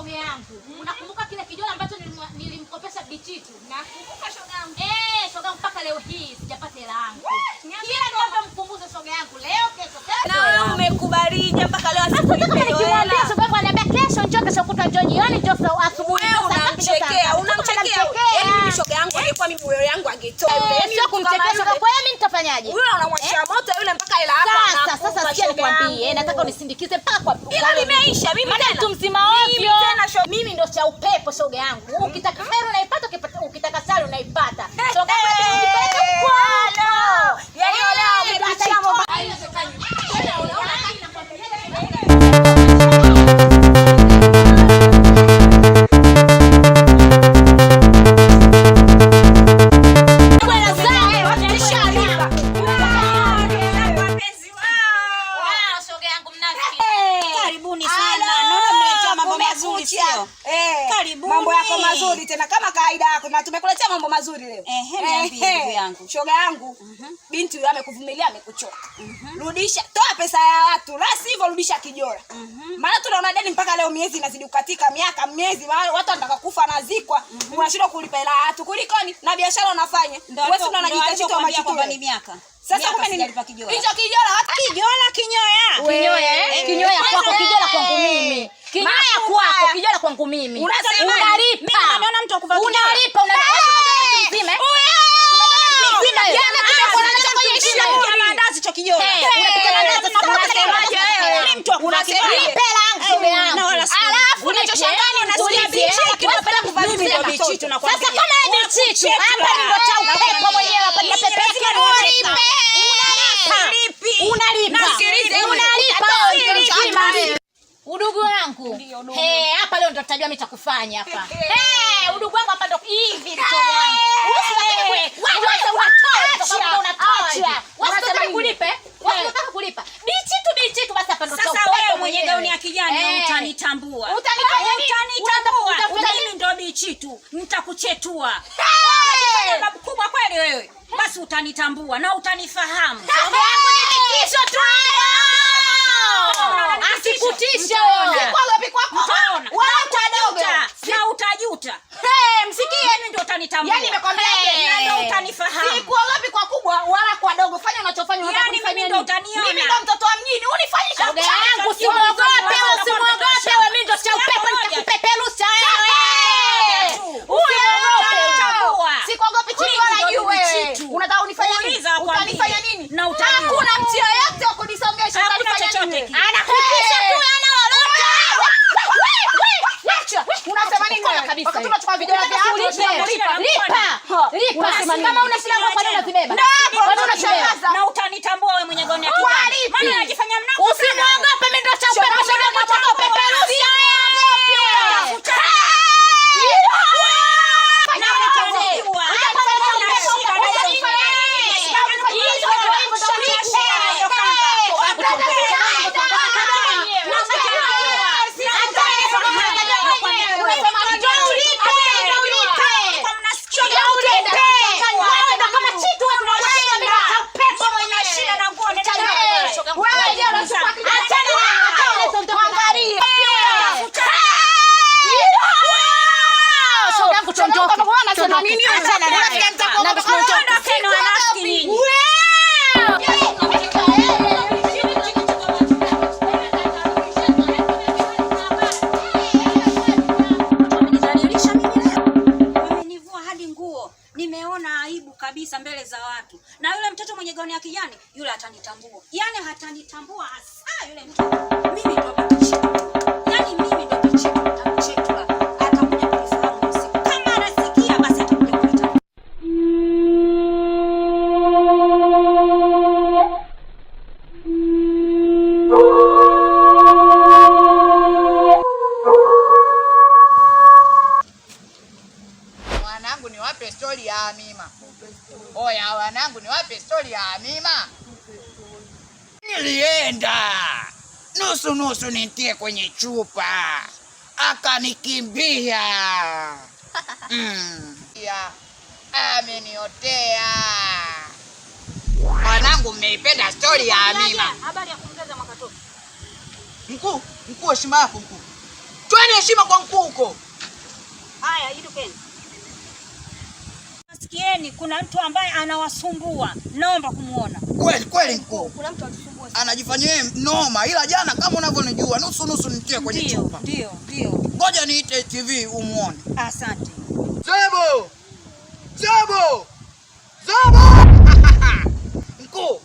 shoga yangu. Unakumbuka kile kijana ambacho nilimkopesha Bichitu? Nakumbuka shoga yangu. Shoga mpaka leo hii sijapata hela yangu. Kila niombe mkumbuze shoga yangu leo kesho. Na wewe umekubalija mpaka leo asikulipe hela. Nikimwambia shoga yangu ananiambia kesho njoo kesho kutwa njoo jioni njoo asubuhi. Wewe unamchekea. Yaani mimi shoga yangu alikuwa mimi moyo yangu angetoa. Sio kumchekea shoga. Kwa hiyo mimi nitafanyaje? Wewe unamwachia moto yule mpaka hela hapa. Sasa sikia nikwambie, nataka unisindikize mpaka kwa ila limeisha mimi tena. Mtu mzima ovyo. Mimi ndo cha upepo shoga yangu. Ukitaka hela unaipata, ukitaka sali unaipata. Shoga yangu unipeleka kwao. Yaani wala umeachia mambo. Mambo yako mazuri tena kama kawaida yako na tumekuletea mambo mazuri leo. Niambie ndugu yangu. Shoga yangu, binti yule amekuvumilia amekuchoka. Rudisha, toa pesa ya watu, la sivyo rudisha kijora. Maana tunaona deni mpaka leo miezi inazidi kukatika, miezi watu wanataka kufa na zikwa. Unashindwa kulipa hela watu kulikoni na biashara unafanya. Wewe si unajitahidi kwa machitu ni miaka. Sasa kwa nini nilipa kijora? Hicho kijora hata kinyoya kwako kijora kwangu mimi. Kinyoya kwako kijora kwangu mimi. Unalipa. Unaona mtu akuvaa kijora. Unalipa mzima. Jana tumekuona kwenye shida ya mandazi cho kijora. Unasemaje wewe? Mtu unasemaje? Pela yangu. Alafu unachoshangaa unasikia bichi unapenda kuvaa mimi ndio bichi tunakwambia. Sasa kama ni bichi hapa ndio cha upepo mwenyewe hapa napepeka. Unalipa. Udugu wangu. Hapa leo ndo tutajua mimi nitakufanya hapa. Udugu wangu hapa ndo hivi mtoto wangu. Unataka kulipe? Unataka kulipa? Bichi tu basi hapa ndo. Sasa wewe mwenye gauni ya kijani utanitambua. Mimi ndo bichi tu. Nitakuchetua. Wewe babu kubwa kweli wewe. Basi utanitambua na utanifahamu. Shoga yangu ni mikisho tu. Asikutisha ona. Utaona. Na utajuta. Msikie mimi ndio utanitambua. Yaani nimekwambia ndio utanifahamu. Sikuogopi kwa kubwa wala kwa dogo. Fanya unachofanya unataka kufanya. Mimi ndio utaniona. Mimi ndo mtoto wa mjini. Unifanyisha shoga yangu usimwogope wewe mimi ndo cha upepo nitakupeperusha wewe. Sikuogopi chini wala juu wewe. Unataka unifanye nini? Utanifanya nini? Na utajua. Hakuna mtu yeyote wa kunisongesha utanifanya nini? Anakutisha tu ana lolote. Unasema nini wewe kabisa? Wakati tunachukua video vya watu lipa. Kama una silaha kwa nini unazibeba? Kwa nini unashangaza? Na utanitambua wewe mwenye gauni ya kijani. Maana unajifanya mnako. Usimwogope mimi ndo cha upepo shoga yangu nitakupeperusha. Nimeona aibu kabisa mbele za watu. Na yule mtoto mwenye gauni ya kijani, yule atanitambua. Yaani hatanitambua hasa yule mtu. Mimi ndo bichi. Yaani mimi ndo bichi nitamchetwa. Atakuja kunifahamu usiku. Kama anasikia basi atakuja kunitambua. Niwape story ya Amima. Oya wanangu niwape story ya Amima. Nilienda nusu nitie kwenye chupa. Akanikimbia. Ya ameniotea. Wanangu mmeipenda story ya Amima. Habari ya kumzaza mwakatoto. Mkuu, heshima yako mkuu. Toeni heshima kwa mkuu huko. Haya, idukeni. Sikieni, kuna mtu ambaye anawasumbua. Naomba kumuona. Kweli mkuu. Kuna mtu anasumbua. Anajifanyia yeye noma, ila jana kama unavyonijua nusu nitie kwenye chupa. Ndio. Ngoja niite TV umuone. Asante. Zebo! Mkuu,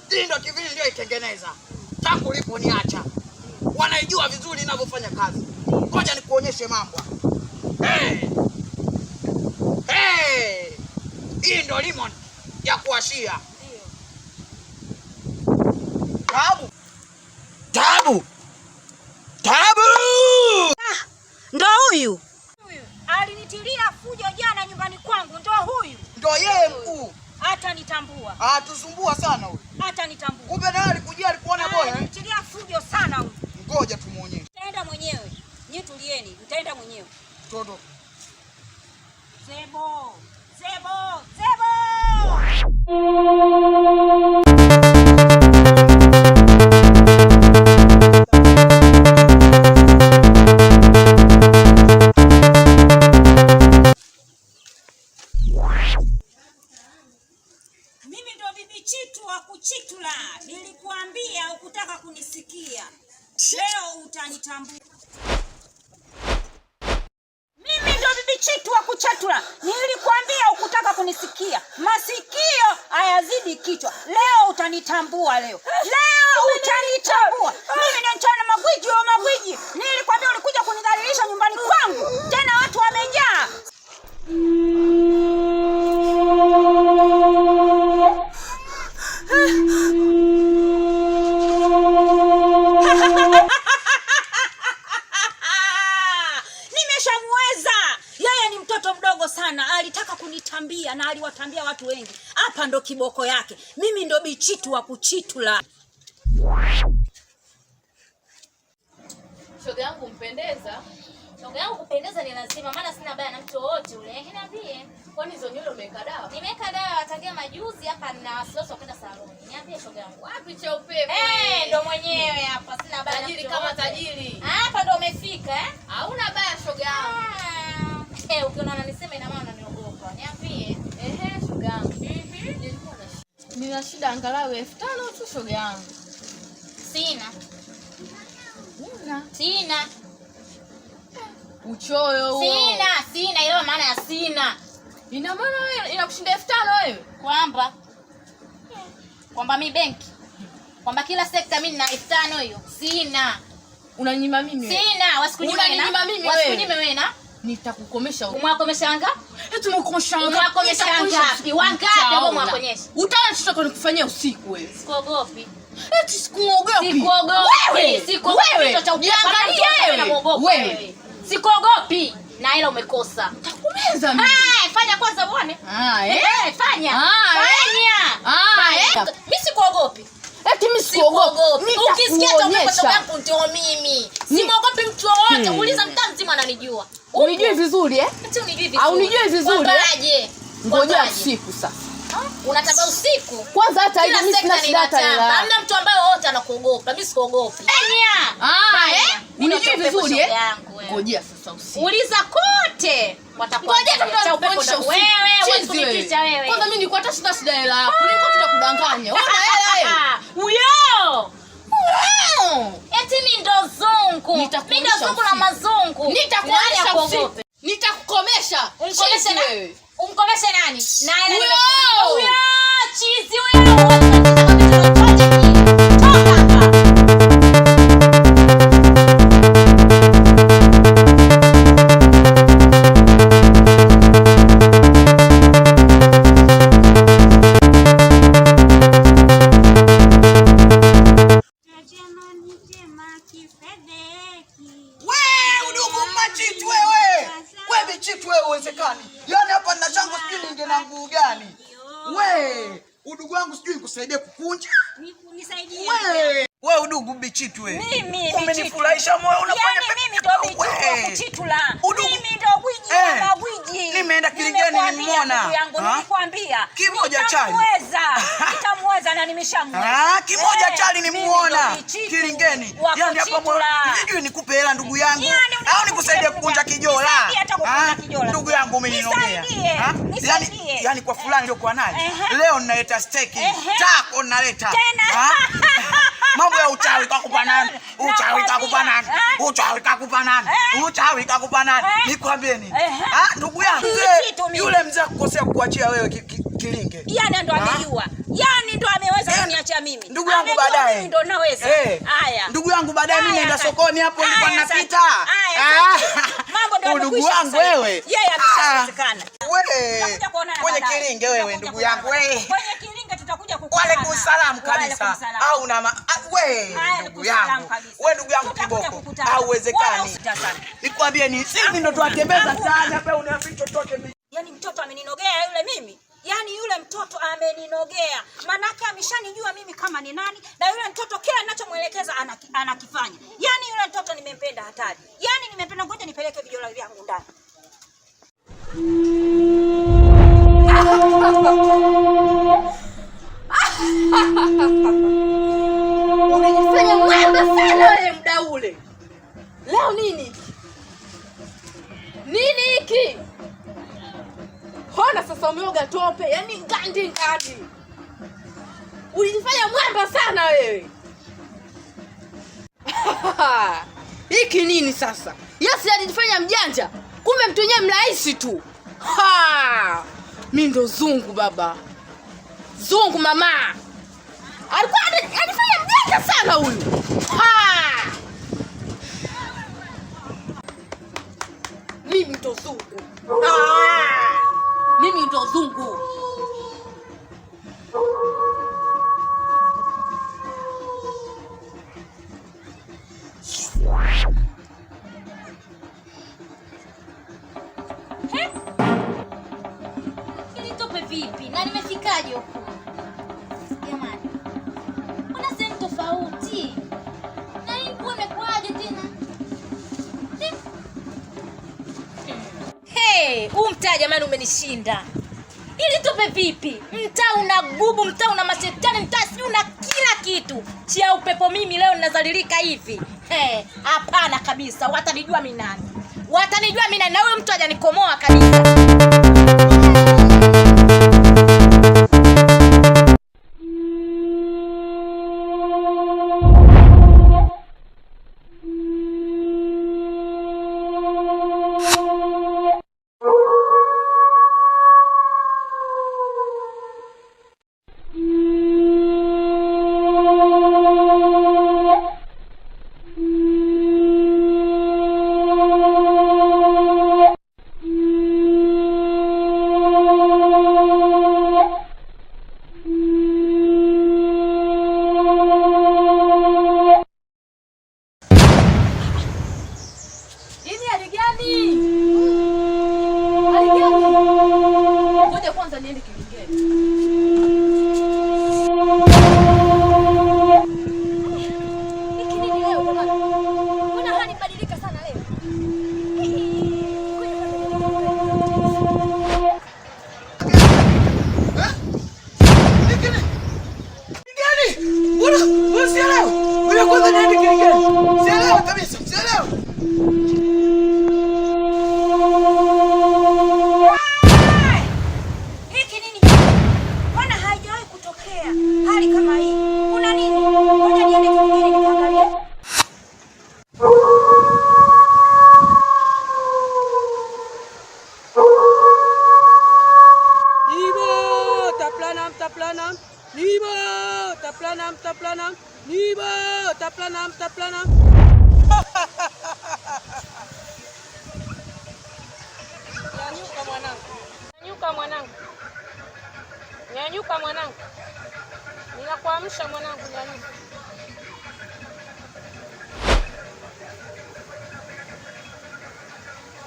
hii ndio TV ndio itengeneza. Tangu uliponiacha. Wanaijua vizuri ninavyofanya kazi. Ngoja nikuonyeshe mambo. Hii ndio limon ya kuashia. Tabu! Ndo huyu. Alinitilia fujo jana nyumbani kwangu. Ndo huyu. Ndo yeye mkuu. Hata nitambua. Tusumbua sana huyu. Hata nitambua. Kumbe naye alikujia alikuona bora. Alinitilia fujo sana huyu. Ngoja tumuonyeshe. Nitaenda mwenyewe. Nyinyi tulieni, nitaenda mwenyewe. Toto. Zebo! Mimi ndo bibi Chitu wa kuchitula. Nilikuambia ukutaka kunisikia. Leo utanitambua. Mimi ndo bibi Chitu wa kuchatula. Nilikwambia ukutaka kunisikia. Masikio hayazidi kichwa. Leo utanitambua leo. Mimi ndo mchana magwiji wa magwiji. Nilikwambia ulikuja kunidhalilisha nyumbani kwangu. Tena watu wamejaa. Sana alitaka kunitambia na aliwatambia watu wengi. Hapa ndo kiboko yake. Mimi ndo bichitu wa kuchitula. Shoga yangu mpendeza. Shoga yangu kupendeza ni lazima, maana sina baya na mtu wote ule. Niambie, kwani hizo nywele umeweka dawa? Nimeweka dawa atagia majuzi hapa na wasiwasi kwenda saloni. Niambie shoga yangu. Wapi cha upepo? Ndo mwenyewe hapa. Sina baya. Tajiri kama tajiri. Hapa ndo umefika Hauna baya shoga yangu. Ukiona unanisema ina maana unaniogopa. Niambie. Shoga yangu. Nina shida angalau 5,000 tu shoga yangu. Sina. Uchoyo huo. Sina ile maana ya sina. Ina maana wewe inakushinda 5,000 wewe? Kwamba mimi benki. Kwamba kila sekta mimi nina 5,000 hiyo. Sina. Unanyima mimi wewe? Sina, wasikunyima wewe na? Nitakukomesha wewe. Umwakomesha ngapi? Umwakomesha ngapi? Wangapi ambao umwakonyesha? Utaona tutaka nikufanyia usiku wewe. Sikuogopi. Sikuogopi. Wewe. Sikuogopi. Na hela umekosa. Nitakumeza mimi. Fanya kwanza uone. Fanya. Mimi sikuogopi. Mimi sikuogopi. Ukisikia toka kwa sababu ndio mimi. Simogopi mtu wote. Uliza mtaa mzima ananijua. Unijui vizuri Au unijui vizuri? Ngoja usiku sasa. Unatamba usiku? Kwanza hata hivi mimi sina shida hata hela. Hamna mtu ambaye wote anakuogopa. Mimi sikuogopi. Unijui vizuri Ngoja sasa usiku. Uliza kote. Ngoja tutakuonyesha wewe. Kwanza mimi nilikuwa hata sina shida hela yako. Nilikuwa tutakudanganya. Una hela Uyo! Eti mimi ndo zungu. Mimi ndo zungu na mazungu. Nitakuonyesha usiku. Nitakukomesha. Umkomeshe nani? Na hela Uyo! Chizi wewe. Yaani hapa nina changu sijui ninge na nguo gani. Udugu wangu sijui nikusaidie kukunja. Nisaidie. Wewe udugu bichitu wewe. Mimi umenifurahisha moyo unafanya. Yaani mimi ndo bichitu la kuchitula. Mimi ndo gwiji wa magwiji. nimeenda Kilingeni nimemuona. Nilikwambia. Kimoja chali. Nitamweza na nimeshamweza. Kimoja chali nimuona Kilingeni. Yaani hapa sijui nikupe hela ndugu yangu au nikusaidie kukunja kijola. Ndugu yangu umeninogea. Yaani kwa fulani niliokuwa naye. Leo ninaleta steak. Tako naleta. Mambo ya uchawi kakupa nani? Uchawi kakupa nani? Uchawi kakupa nani? Uchawi kakupa nani? Nikwambieni. Ndugu yangu yule mzee kukosea kukuachia wewe Kilinge. Yaani ndo amejua. Yaani ndo ameweza kuniacha mimi. Ndugu yangu baadaye. Mimi ndo naweza. Haya. Ndugu yangu baadaye mimi naenda sokoni hapo nilikuwa ninapita. Mambo ndo ndugu yangu wewe. Yeye ameshawezekana. Wewe. Kwenye Kilinge wewe ndugu yangu wewe. Kwenye Kilinge tutakuja kukutana. Wale kusalamu kabisa. Au na wewe ndugu yangu. Wewe ndugu yangu kiboko. Hauwezekani. Nikwambie ni sisi ndo tuwatembeza sana hapa unaficha chochote. Yaani mtoto ameninogea yule mimi. Yaani yule mtoto ameninogea. Manake ameshanijua mimi kama ni nani na yule mtoto kila ninachomwelekeza anakifanya. Yaani yule mtoto nimempenda hatari. Yaani nimempenda, ngoja nipeleke vijola vyangu ndani. Unajifanya mwamba sana wewe mda ule. Leo nini? Nini hiki? Hona sasa umeoga tope, yani ngandi. Ulijifanya mwamba sana wewe. Hiki nini sasa? Yasi alijifanya mjanja, kumbe mtu yenyewe mrahisi tu. Mimi ndo zungu baba. Zungu mama. Alikuwa alifanya mjanja sana huyu. Mimi ndo zungu. Mimi ndo zungu. Nitope vipi? Na nimefikaje huko? Jamani. Kuna sehemu tofauti. Na hii nguo imekwaje tena? Mtaa jamani umenishinda. Ili tope vipi? Mtaa una gubu, mtaa una mashetani, mtaa si una kila kitu. Chia upepo mimi leo ninazalilika hivi. Hapana kabisa. Watanijua mimi nani? Watanijua mimi nani? Na huyo mtu hajanikomoa kabisa. Ngoja kwanza niende Kilingeni. Hiki nini leo jamani? Mbona hali badilika sana leo? Mbona sielewi? Wewe kwanza niende Kilingeni. Sielewi kabisa, sielewi. Hali kama hii. Kuna nini? Ngoja niende Kilingeni nikaangalie. Nibo taplanam. Nibo taplanam. Nibo taplanam. Nyanyuka mwanangu. Ninakuamsha mwanangu, nyanyuka.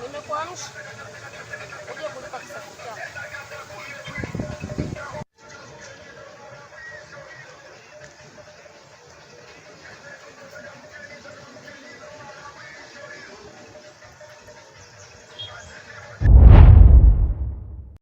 Nimekuamsha. Uje kulipa kisafi chako.